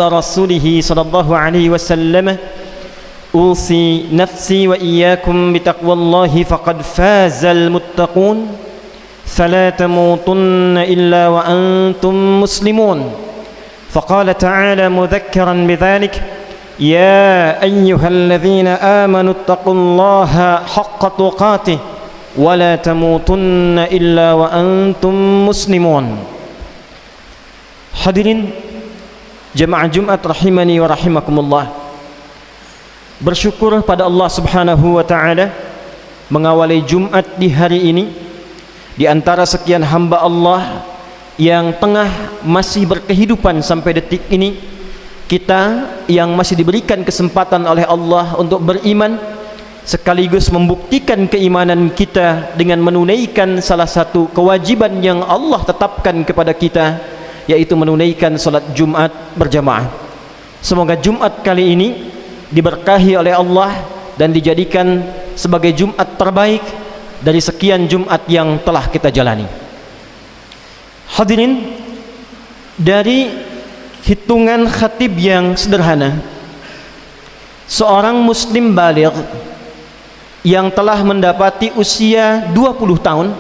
رسوله صلى الله عليه وسلم أوصي نفسي وإياكم بتقوى الله فقد فاز المتقون فلا تموتن إلا وأنتم مسلمون فقال تعالى مذكرا بذلك يا أيها الذين آمنوا اتقوا الله حق تقاته ولا تموتن إلا وأنتم مسلمون. Hadirin jemaah Jumat rahimani wa rahimakumullah. Bersyukur pada Allah Subhanahu wa taala mengawali Jumat di hari ini di antara sekian hamba Allah yang tengah masih berkehidupan sampai detik ini. Kita yang masih diberikan kesempatan oleh Allah untuk beriman sekaligus membuktikan keimanan kita dengan menunaikan salah satu kewajiban yang Allah tetapkan kepada kita, yaitu menunaikan salat Jumat berjamaah. Semoga Jumat kali ini diberkahi oleh Allah dan dijadikan sebagai Jumat terbaik dari sekian Jumat yang telah kita jalani. Hadirin, dari hitungan khatib yang sederhana, seorang muslim baligh yang telah mendapati usia 20 tahun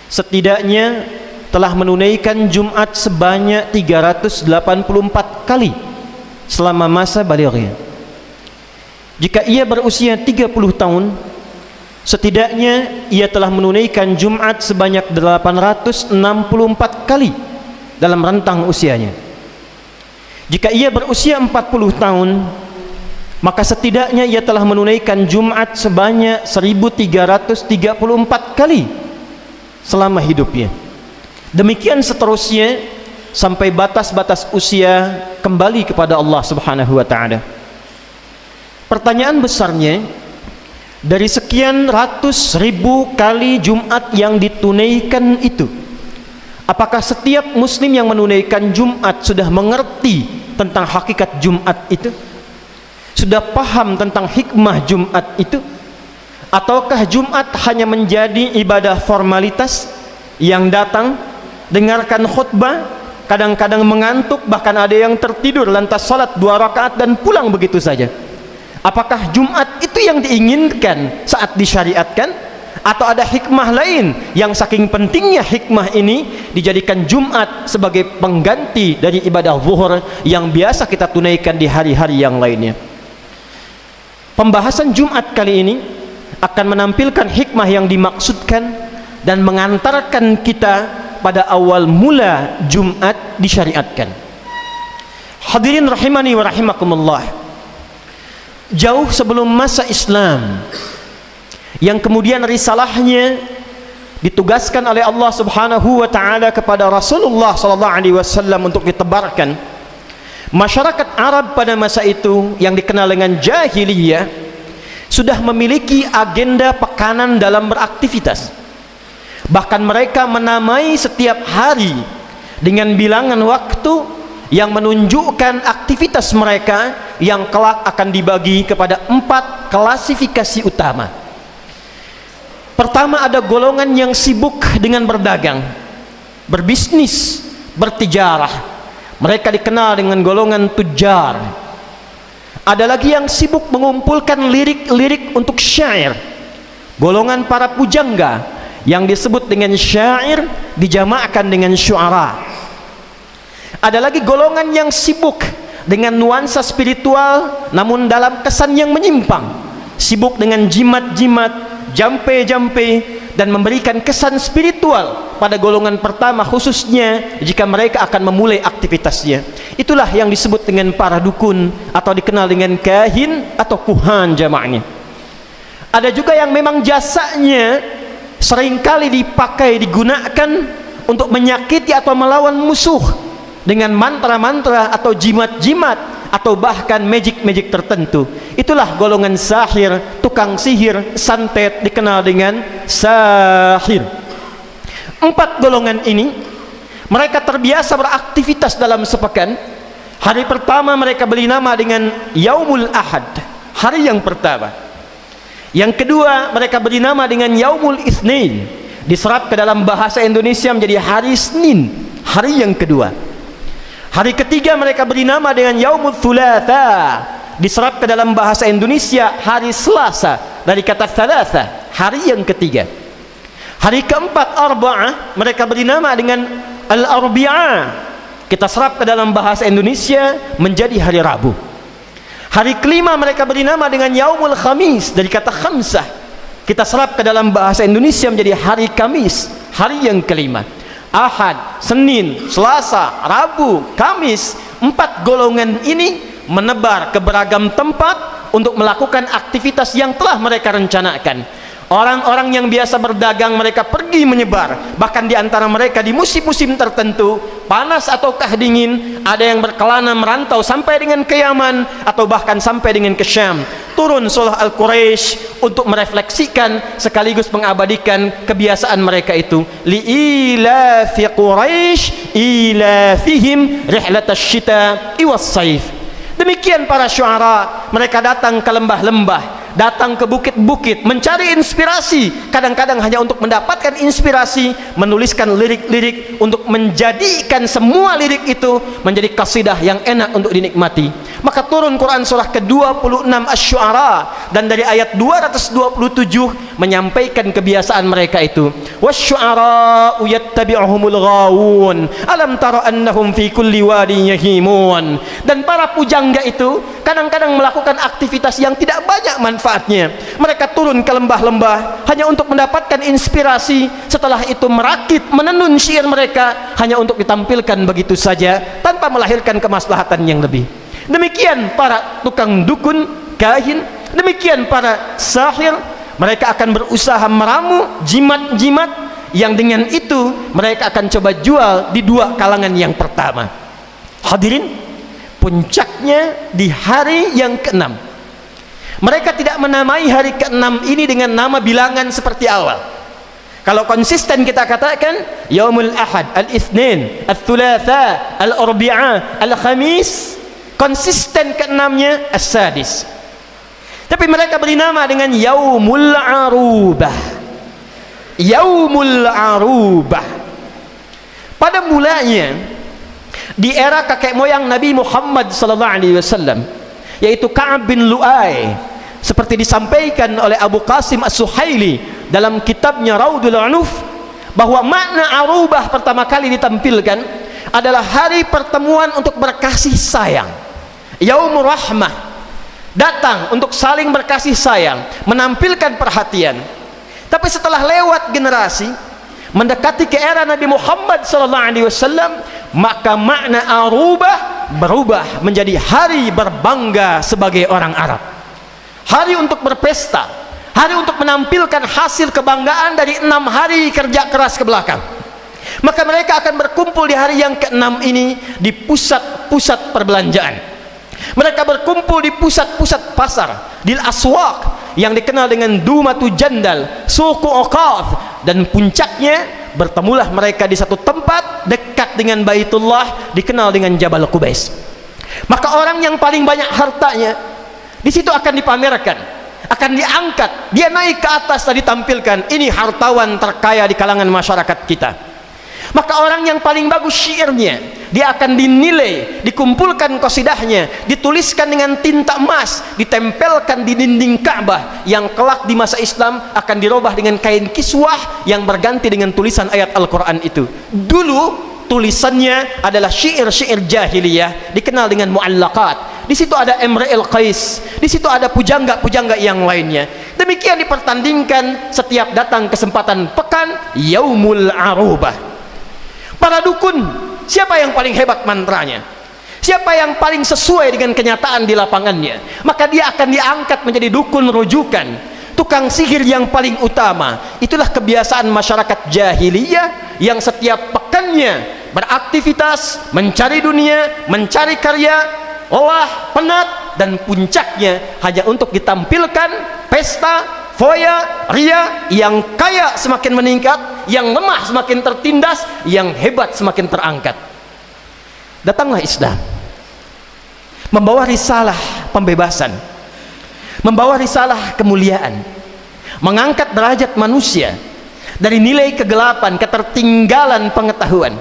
setidaknya telah menunaikan Jumat sebanyak 384 kali selama masa balighnya. Jika ia berusia 30 tahun, setidaknya ia telah menunaikan Jumat sebanyak 864 kali dalam rentang usianya. Jika ia berusia 40 tahun, maka setidaknya ia telah menunaikan Jumat sebanyak 1334 kali selama hidupnya. Demikian seterusnya sampai batas-batas usia kembali kepada Allah Subhanahu wa taala. Pertanyaan besarnya, dari sekian ratus ribu kali Jumat yang ditunaikan itu, apakah setiap muslim yang menunaikan Jumat sudah mengerti tentang hakikat Jumat itu? Sudah paham tentang hikmah Jumat itu? Ataukah Jumat hanya menjadi ibadah formalitas yang datang, dengarkan khutbah, kadang-kadang mengantuk, bahkan ada yang tertidur lantas salat 2 rakaat dan pulang begitu saja? Apakah Jumat itu yang diinginkan saat disyariatkan? Atau ada hikmah lain yang saking pentingnya hikmah ini dijadikan Jumat sebagai pengganti dari ibadah zuhur yang biasa kita tunaikan di hari-hari yang lainnya? Pembahasan Jumat kali ini akan menampilkan hikmah yang dimaksudkan dan mengantarkan kita pada awal mula Jumat disyariatkan. Hadirin rahimani wa rahimakumullah, jauh sebelum masa Islam yang kemudian risalahnya ditugaskan oleh Allah Subhanahu wa taala kepada Rasulullah sallallahu alaihi wasallam untuk ditebarkan, masyarakat Arab pada masa itu yang dikenal dengan jahiliyah sudah memiliki agenda pekanan dalam beraktivitas. Bahkan mereka menamai setiap hari dengan bilangan waktu yang menunjukkan aktivitas mereka yang kelak akan dibagi kepada 4 klasifikasi utama. Pertama, ada golongan yang sibuk dengan berdagang, berbisnis, bertijarah. Mereka dikenal dengan golongan tujar. Ada lagi yang sibuk mengumpulkan lirik-lirik untuk syair, golongan para pujangga yang disebut dengan syair dijamakkan dengan syuara. Ada lagi golongan yang sibuk dengan nuansa spiritual namun dalam kesan yang menyimpang, sibuk dengan jimat-jimat, jampe-jampe, dan memberikan kesan spiritual pada golongan pertama, khususnya jika mereka akan memulai aktivitasnya. Itulah yang disebut dengan para dukun atau dikenal dengan kahin atau kuhan jamaknya. Ada juga yang memang jasanya seringkali dipakai, digunakan untuk menyakiti atau melawan musuh dengan mantra-mantra atau jimat-jimat atau bahkan magic-magic tertentu. Itulah golongan sahir, tukang sihir, santet, dikenal dengan sahir. 4 golongan ini mereka terbiasa beraktivitas dalam sepekan. Hari pertama mereka beri nama dengan Yaumul Ahad, hari yang pertama. Yang kedua mereka beri nama dengan Yaumul Itsnin, diserap ke dalam bahasa Indonesia menjadi hari Senin, hari yang kedua. Hari ketiga mereka beri nama dengan Yaumul Thulatha, diserap ke dalam bahasa Indonesia hari Selasa dari kata thalatha, hari yang ketiga. Hari keempat Arba'ah mereka beri nama dengan Al-Arbi'ah, kita serap ke dalam bahasa Indonesia menjadi hari Rabu. Hari kelima mereka beri nama dengan Yaumul Khamis dari kata khamsah, kita serap ke dalam bahasa Indonesia menjadi hari Kamis, hari yang kelima. Ahad, Senin, Selasa, Rabu, Kamis, 4 golongan ini menebar ke beragam tempat untuk melakukan aktivitas yang telah mereka rencanakan. Orang-orang yang biasa berdagang mereka pergi menyebar, bahkan di antara mereka di musim-musim tertentu, panas ataukah dingin, ada yang berkelana merantau sampai dengan ke Yaman atau bahkan sampai dengan ke Syam. Turun surah Al-Quraisy untuk merefleksikan sekaligus mengabadikan kebiasaan mereka itu. Li'ilafi Quraisy ilafihim rihlatasy syita'i was-saif. Demikian para syuara, mereka datang ke lembah-lembah, datang ke bukit-bukit mencari inspirasi, kadang-kadang hanya untuk mendapatkan inspirasi, menuliskan lirik-lirik untuk menjadikan semua lirik itu menjadi qasidah yang enak untuk dinikmati. Maka turun Quran surah ke-26 Asy-Syu'ara, dan dari ayat 227 menyampaikan kebiasaan mereka itu. Wasy-syu'ara'u yattabi'uhumul ghawun alam tara annahum fi kulli wadin yahimun. Dan para pujangga itu kadang-kadang melakukan aktivitas yang tidak banyak manfaatnya. Mereka turun ke lembah-lembah hanya untuk mendapatkan inspirasi, setelah itu merakit, menenun syair mereka hanya untuk ditampilkan begitu saja tanpa melahirkan kemaslahatan yang lebih. Demikian para tukang dukun, kahin, demikian para sahir, mereka akan berusaha meramu jimat-jimat yang dengan itu mereka akan coba jual di dua kalangan yang pertama. Hadirin, puncaknya di hari yang keenam. Mereka tidak menamai hari keenam ini dengan nama bilangan seperti awal. Kalau konsisten kita katakan Yaumul Ahad, Al-Itsnin, Al-Thulatha, Al-Arbi'ah, Al-Khamis, konsisten keenamnya As-Sadis. Tapi mereka beri nama dengan Yaumul Arubah. Yaumul Arubah. Pada mulanya di era kakek moyang Nabi Muhammad sallallahu alaihi wasallam, yaitu Ka'ab bin Lu'ay, seperti disampaikan oleh Abu Qasim As-Suhaili dalam kitabnya Raudul Unuf, bahwa makna Arubah pertama kali ditampilkan adalah hari pertemuan untuk berkasih sayang. Yaumur Rahmah, datang untuk saling berkasih sayang, menampilkan perhatian. Tapi setelah lewat generasi, mendekati ke era Nabi Muhammad SAW, maka makna Arubah berubah menjadi hari berbangga sebagai orang Arab, hari untuk berpesta, hari untuk menampilkan hasil kebanggaan dari 6 hari kerja keras ke belakang. Maka mereka akan berkumpul di hari yang ke-6 ini di pusat-pusat perbelanjaan. Mereka berkumpul di pusat-pusat pasar, di aswaq yang dikenal dengan Dumatu Jandal, Suku Uqaf, dan puncaknya bertemulah mereka di satu tempat dekat dengan Baitullah dikenal dengan Jabal Qubais. Maka orang yang paling banyak hartanya di situ akan dipamerkan, akan diangkat, dia naik ke atas dan ditampilkan, ini hartawan terkaya di kalangan masyarakat kita. Maka orang yang paling bagus syairnya, dia akan dinilai, dikumpulkan qasidahnya, dituliskan dengan tinta emas, ditempelkan di dinding Ka'bah yang kelak di masa Islam akan dirubah dengan kain kiswah yang berganti dengan tulisan ayat Al-Quran itu. Dulu tulisannya adalah syair-syair jahiliyah dikenal dengan mu'allaqat. Di situ ada Imra'il Qais, di situ ada pujangga-pujangga yang lainnya. Demikian dipertandingkan setiap datang kesempatan pekan Yaumul Arubah. Para dukun, siapa yang paling hebat mantranya, siapa yang paling sesuai dengan kenyataan di lapangannya, maka dia akan diangkat menjadi dukun rujukan, tukang sihir yang paling utama. Itulah kebiasaan masyarakat jahiliyah yang setiap pekannya beraktivitas, mencari dunia, mencari karya, lelah, penat, dan puncaknya hanya untuk ditampilkan pesta, foya, ria. Yang kaya semakin meningkat, yang lemah semakin tertindas, yang hebat semakin terangkat. Datanglah Islam membawa risalah pembebasan, membawa risalah kemuliaan, mengangkat derajat manusia dari nilai kegelapan, ketertinggalan pengetahuan,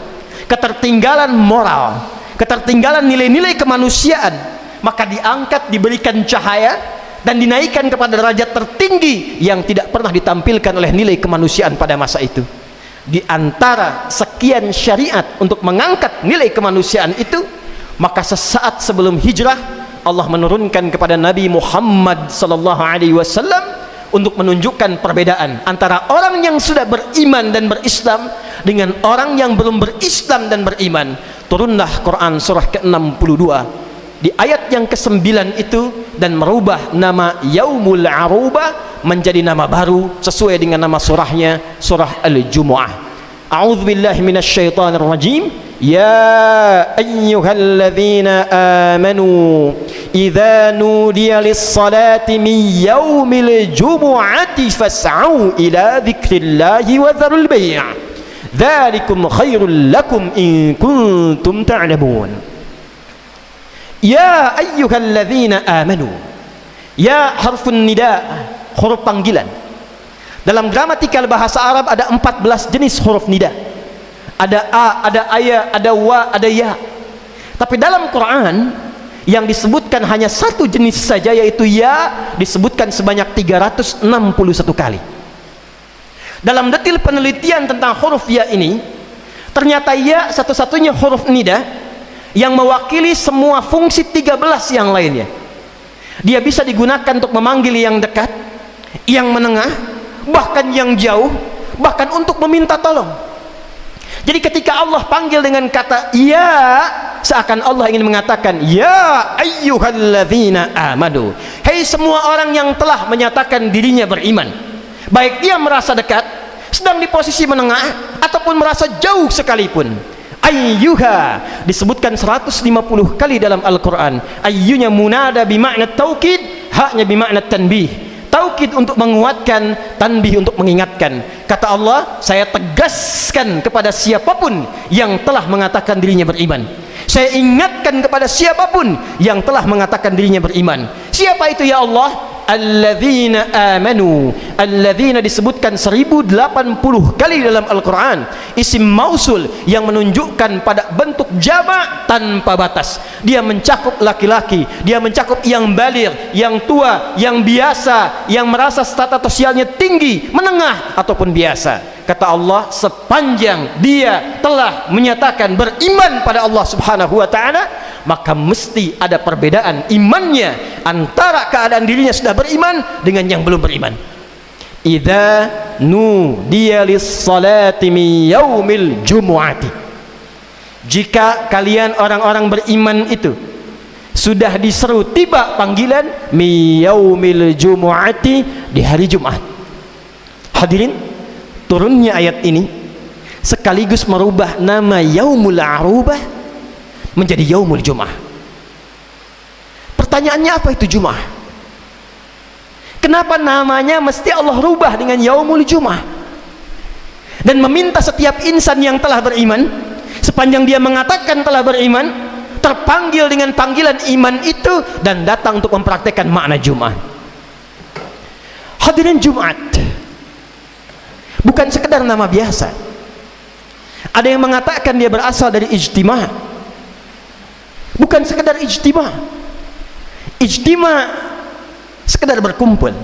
ketertinggalan moral, ketertinggalan nilai-nilai kemanusiaan, maka diangkat, diberikan cahaya dan dinaikkan kepada derajat tertinggi yang tidak pernah ditampilkan oleh nilai kemanusiaan pada masa itu. Di antara sekian syariat untuk mengangkat nilai kemanusiaan itu, maka sesaat sebelum hijrah Allah menurunkan kepada Nabi Muhammad sallallahu alaihi wasallam untuk menunjukkan perbedaan antara orang yang sudah beriman dan berislam dengan orang yang belum berislam dan beriman. Turunlah Quran surah ke-62 di ayat yang ke-9 itu dan merubah nama Yaumul Arubah menjadi nama baru sesuai dengan nama surahnya, surah Al-Jumu'ah. A'udzubillahi minasyaitonir rajim. Ya ayyuhalladzina amanu idza nudiya lis-salati min yaumil jumu'ati fas'au ila dzikrillahi wa dzarul bai'. Dzalikum khairul lakum in kuntum ta'lamun. Ya ayyuhalladzina amanu. Ya harfun nida, huruf panggilan. Dalam gramatikal bahasa Arab ada 14 jenis huruf nida. Ada a, ada aya, ada wa, ada ya. Tapi dalam Quran yang disebutkan hanya satu jenis saja, yaitu ya, disebutkan sebanyak 361 kali. Dalam detil penelitian tentang huruf ya ini, ternyata ya satu-satunya huruf nida yang mewakili semua fungsi 13 yang lainnya. Dia bisa digunakan untuk memanggil yang dekat, yang menengah, bahkan yang jauh, bahkan untuk meminta tolong. Jadi ketika Allah panggil dengan kata ya, seakan Allah ingin mengatakan ya ayyuhalladzina amanu, hei semua orang yang telah menyatakan dirinya beriman, baik dia merasa dekat, sedang di posisi menengah, ataupun merasa jauh sekalipun. Ayyuha disebutkan 150 kali dalam Al-Quran. Ayyunya munada bimakna taukid, haknya bimakna tanbih. Taukid untuk menguatkan, tanbih untuk mengingatkan. Kata Allah, saya tegaskan kepada siapapun yang telah mengatakan dirinya beriman. Saya ingatkan kepada siapapun yang telah mengatakan dirinya beriman. Siapa itu ya Allah? Alladzina amanu. Alladzina disebutkan 1080 kali dalam Al-Quran. Isim mausul yang menunjukkan pada bentuk jamak tanpa batas. Dia mencakup laki-laki, dia mencakup yang baligh, yang tua, yang biasa, yang merasa status sosialnya tinggi, menengah ataupun biasa. Kata Allah, sepanjang dia telah menyatakan beriman pada Allah Subhanahu wa ta'ala, maka mesti ada perbedaan imannya antara keadaan dirinya sudah beriman dengan yang belum beriman. Idza nudiya lis-salati min yaumil jumu'ati, jika kalian orang-orang beriman itu sudah diseru tiba panggilan min yaumil jumu'ati, di hari Jumat. Hadirin, turunnya ayat ini sekaligus merubah nama Yaumul Arubah menjadi Yaumul Jum'ah. Pertanyaannya, apa itu Jum'ah? Kenapa namanya mesti Allah rubah dengan Yaumul Jum'ah? Dan meminta setiap insan yang telah beriman, sepanjang dia mengatakan telah beriman, terpanggil dengan panggilan iman itu dan datang untuk mempraktekkan makna Jum'ah. Hadirin, Jumat bukan sekedar nama biasa. Ada yang mengatakan dia berasal dari ijtima'. Bukan sekedar ijtima'. Ijtima' sekedar berkumpul.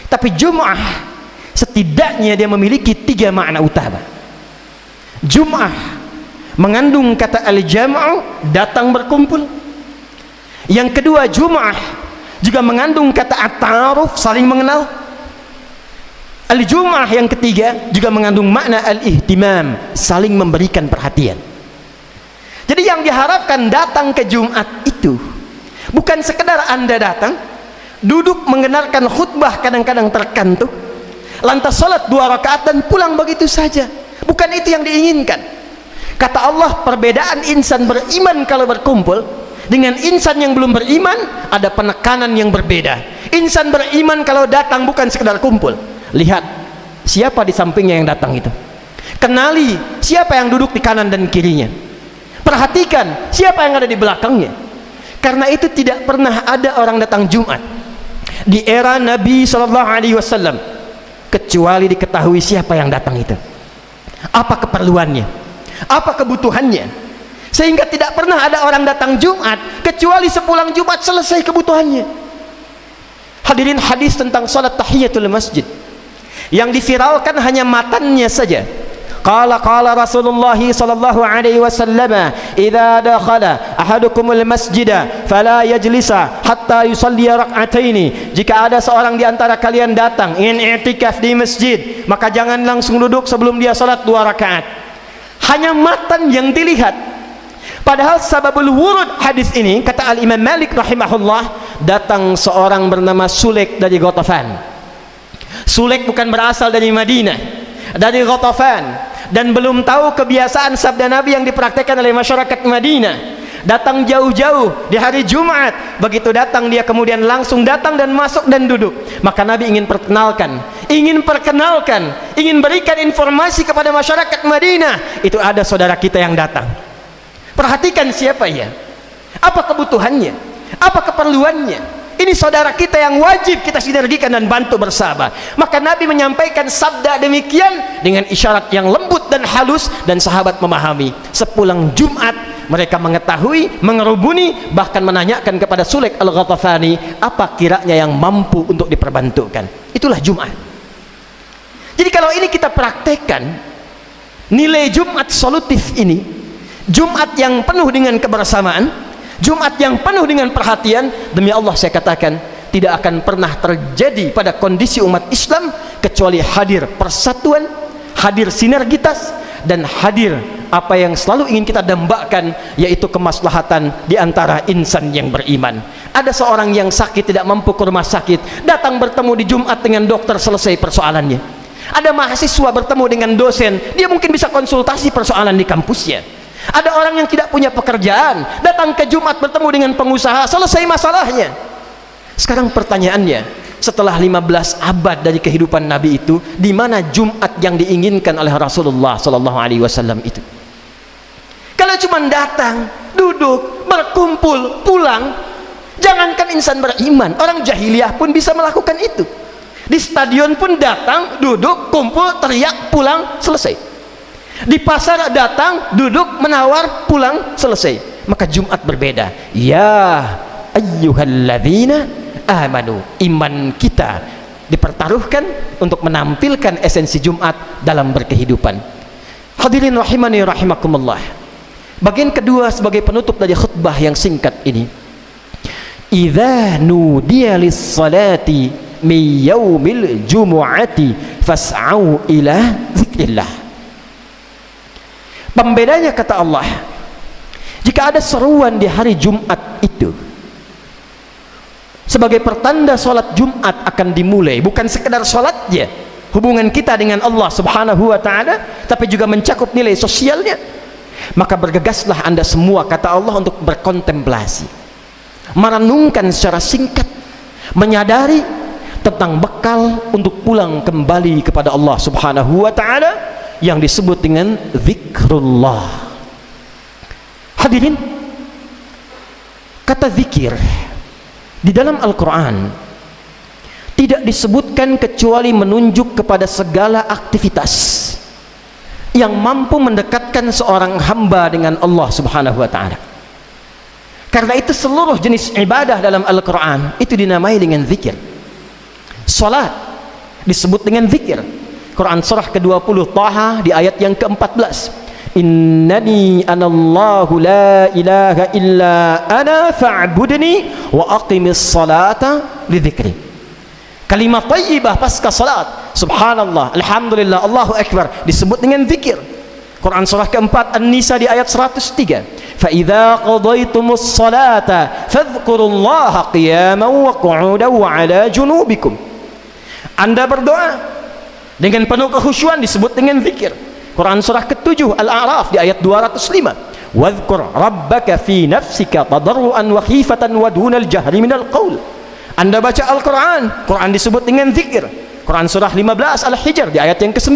Tapi Jum'ah setidaknya dia memiliki 3 makna utama. Jum'ah mengandung kata al-jam'u, datang berkumpul. Yang kedua, Jum'ah juga mengandung kata at-ta'aruf, saling mengenal. Al-Jum'ah yang ketiga juga mengandung makna al-ihtimam, saling memberikan perhatian. Jadi yang diharapkan datang ke Jumat itu bukan sekedar Anda datang, duduk mendengarkan khutbah kadang-kadang terkantuk, lantas salat 2 rakaat dan pulang begitu saja. Bukan itu yang diinginkan. Kata Allah, perbedaan insan beriman kalau berkumpul dengan insan yang belum beriman ada penekanan yang berbeda. Insan beriman kalau datang bukan sekedar kumpul. Lihat siapa di sampingnya yang datang itu. Kenali siapa yang duduk di kanan dan kirinya. Perhatikan siapa yang ada di belakangnya. Karena itu tidak pernah ada orang datang Jumat di era Nabi SAW kecuali diketahui siapa yang datang itu, apa keperluannya, apa kebutuhannya. sehingga tidak pernah ada orang datang Jumat kecuali sepulang Jumat selesai kebutuhannya. Hadirin, hadis tentang salat tahiyatul masjid yang diviralkan hanya matannya saja. Qala Rasulullah sallallahu alaihi wasallam, "Idza dakhala ahadukumul masjida fala yajlisa hatta yusalli rak'ataini." Jika ada seorang di antara kalian datang ingin i'tikaf di masjid, maka jangan langsung duduk sebelum dia salat 2 rakaat. Hanya matan yang dilihat. Padahal sababul wurud hadis ini, kata Al-Imam Malik rahimahullah, datang seorang bernama Sulaik dari Ghatafan. Sulaik bukan berasal dari Madinah, dari Ghatafan, dan belum tahu kebiasaan sabda Nabi yang dipraktekkan oleh masyarakat Madinah. Datang jauh-jauh di hari Jumat. Begitu datang, dia kemudian langsung datang dan masuk dan duduk. Maka Nabi ingin perkenalkan, ingin berikan informasi kepada masyarakat Madinah, itu ada saudara kita yang datang. Perhatikan siapa ya, apa kebutuhannya, apa keperluannya. Ini saudara kita yang wajib kita sinergikan dan bantu bersama. Maka Nabi menyampaikan sabda demikian dengan isyarat yang lembut dan halus, dan sahabat memahami. Sepulang Jumat mereka mengetahui, mengerubuni, bahkan menanyakan kepada Sulaik Al-Ghatafani apa kiranya yang mampu untuk diperbantukan. Itulah Jumat. Jadi kalau ini kita praktekkan, nilai Jumat solutif ini, Jumat yang penuh dengan kebersamaan, Jumat yang penuh dengan perhatian, demi Allah saya katakan tidak akan pernah terjadi pada kondisi umat Islam kecuali hadir persatuan, hadir sinergitas, dan hadir apa yang selalu ingin kita dambakan, yaitu kemaslahatan di antara insan yang beriman. Ada seorang yang sakit tidak mampu ke rumah sakit, datang bertemu di Jumat dengan dokter, selesai persoalannya. Ada mahasiswa bertemu dengan dosen, dia mungkin bisa konsultasi persoalan di kampusnya. Ada orang yang tidak punya pekerjaan, datang ke Jumat bertemu dengan pengusaha, selesai masalahnya. Sekarang pertanyaannya, setelah 15 abad dari kehidupan Nabi itu, di mana Jumat yang diinginkan oleh Rasulullah sallallahu alaihi wasallam itu? Kalau cuma datang, duduk, berkumpul, pulang, jangankan insan beriman, orang jahiliyah pun bisa melakukan itu. Di stadion pun datang, duduk, kumpul, teriak, pulang, selesai. Di pasar datang, duduk, menawar, pulang, selesai. Maka Jumat berbeda. Ya ayyuhalladzina amanu, iman kita dipertaruhkan untuk menampilkan esensi Jumat dalam berkehidupan. Hadirin rahimani rahimakumullah. Bagian kedua sebagai penutup dari khutbah yang singkat ini, idza nudiya lis-salati min yaumil jumu'ati fas'au ila dzikrillah. Pembedanya, kata Allah, jika ada seruan di hari Jumat itu sebagai pertanda sholat Jumat akan dimulai, bukan sekedar sholatnya, hubungan kita dengan Allah subhanahu wa ta'ala, tapi juga mencakup nilai sosialnya, maka bergegaslah anda semua, kata Allah, untuk berkontemplasi, merenungkan secara singkat, menyadari tentang bekal untuk pulang kembali kepada Allah subhanahu wa ta'ala yang disebut dengan zikrullah. Hadirin, kata zikir di dalam Al-Quran tidak disebutkan kecuali menunjuk kepada segala aktivitas yang mampu mendekatkan seorang hamba dengan Allah subhanahu wa ta'ala. Karena itu seluruh jenis ibadah dalam Al-Quran itu dinamai dengan zikir. Salat disebut dengan zikir. Quran surah ke-20 Taha di ayat yang ke-14, innani anallahu la ilaha illa ana fa'budni wa aqimis salata li dzikri. Kalimat thayyibah pasca salat, subhanallah, alhamdulillah, Allahu akbar, disebut dengan zikir. Quran surah ke-4 An-Nisa di ayat 103, fa idza qadaytumus salata fadhkurullaha qiyaman wa qu'udan wa 'ala junubikum. Anda berdoa dengan penuh kekhusyuan, disebut dengan zikir. Quran surah ke-7 Al-A'raf di ayat 205, wadhkur rabbaka fi nafsika tadarruan wa khifatan wa dunal jahri minal qaul. Anda baca Al-Quran, Quran disebut dengan zikir. Quran surah 15 Al-Hijr di ayat yang ke-9,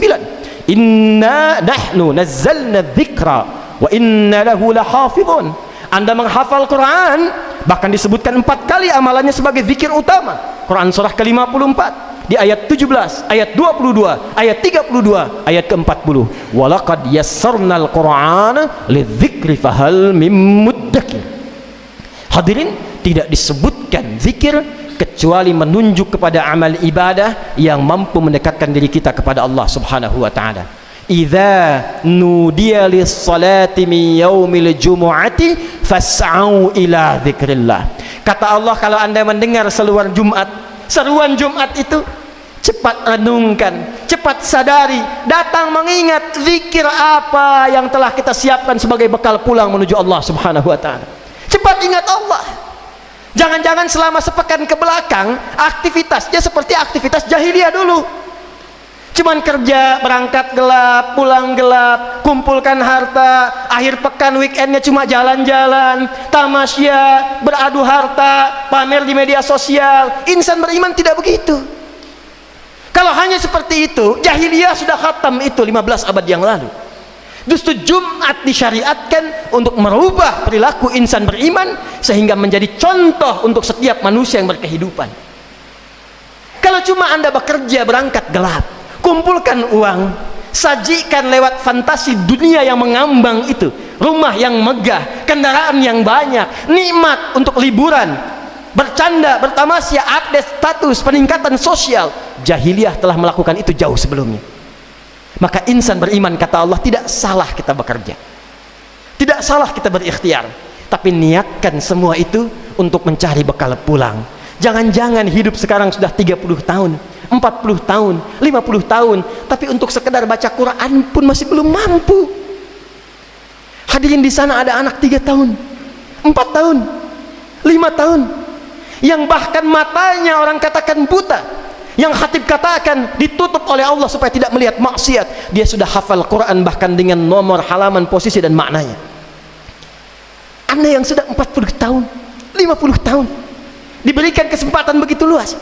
inna nahnu nazzalna dzikra wa inna lahu lahafizun. Anda menghafal Quran, bahkan disebutkan 4 kali amalannya sebagai zikir utama. Quran surah ke-54. di ayat 17, ayat 22, ayat 32, ayat ke-40. Walaqad yassarnal Qur'ana lidzikri fahal mim muddakir. Hadirin, tidak disebutkan zikir kecuali menunjuk kepada amal ibadah yang mampu mendekatkan diri kita kepada Allah Subhanahu wa taala. Idza nudiya lis-salati min yaumil jumu'ati fas'au ila dzikrillah. Kata Allah, kalau Anda mendengar seruan Jumat itu, cepat renungkan, cepat sadari, datang mengingat zikir apa yang telah kita siapkan sebagai bekal pulang menuju Allah Subhanahu wa taala. Cepat ingat Allah. Jangan-jangan selama sepekan ke belakang aktivitasnya seperti aktivitas jahiliyah dulu. Cuman kerja, berangkat gelap, pulang gelap, kumpulkan harta, akhir pekan weekendnya cuma jalan-jalan, tamasya, beradu harta, pamer di media sosial. Insan beriman tidak begitu. Kalau hanya seperti itu, jahiliyah sudah khatam itu 15 abad yang lalu. Justru Jumat disyariatkan untuk merubah perilaku insan beriman sehingga menjadi contoh untuk setiap manusia yang berkehidupan. Kalau cuma Anda bekerja berangkat gelap, kumpulkan uang, sajikan lewat fantasi dunia yang mengambang itu, rumah yang megah, kendaraan yang banyak, nikmat untuk liburan, bercanda, bertamasya, update status, peningkatan sosial. Jahiliyah telah melakukan itu jauh sebelumnya. Maka insan beriman, kata Allah, tidak salah kita bekerja, tidak salah kita berikhtiar, tapi niatkan semua itu untuk mencari bekal pulang. Jangan-jangan hidup sekarang sudah 30 tahun, 40 tahun, 50 tahun, tapi untuk sekedar baca Quran pun masih belum mampu. Hadirin, di sana ada anak 3 tahun, 4 tahun, 5 tahun, yang bahkan matanya orang katakan buta, yang khatib katakan ditutup oleh Allah supaya tidak melihat maksiat. Dia sudah hafal Quran bahkan dengan nomor, halaman, posisi dan maknanya. Anda yang sudah 40 tahun, 50 tahun, diberikan kesempatan begitu luas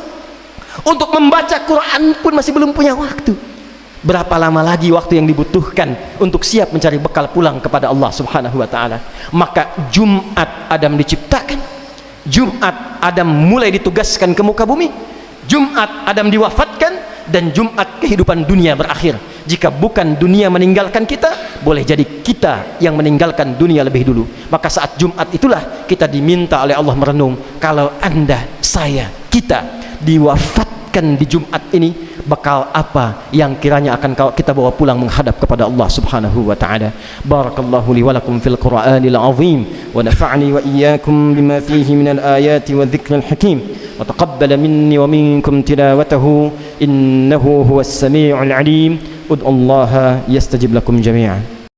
untuk membaca Quran pun masih belum punya waktu. Berapa lama lagi waktu yang dibutuhkan untuk siap mencari bekal pulang kepada Allah Subhanahu wa taala? Maka Jumat Adam diciptakan, Jumat Adam mulai ditugaskan ke muka bumi, Jumat Adam diwafatkan, dan Jumat kehidupan dunia berakhir. Jika bukan dunia meninggalkan kita, boleh jadi kita yang meninggalkan dunia lebih dulu. Maka saat Jumat itulah kita diminta oleh Allah merenung. Kalau Anda, saya, kita diwafatkan di Jumat ini, bekal apa yang kiranya akan kita bawa pulang menghadap kepada Allah Subhanahu wa taala. Barakallahu li wa lakum fil Qur'anil azim wa nafa'ani wa iyyakum bima fihi minal ayati wa dzikril hakim wa taqabbala minni wa minkum tilawatahu innahu huwas samii'ul 'alim. Ud'ullaha yastajib lakum jami'an.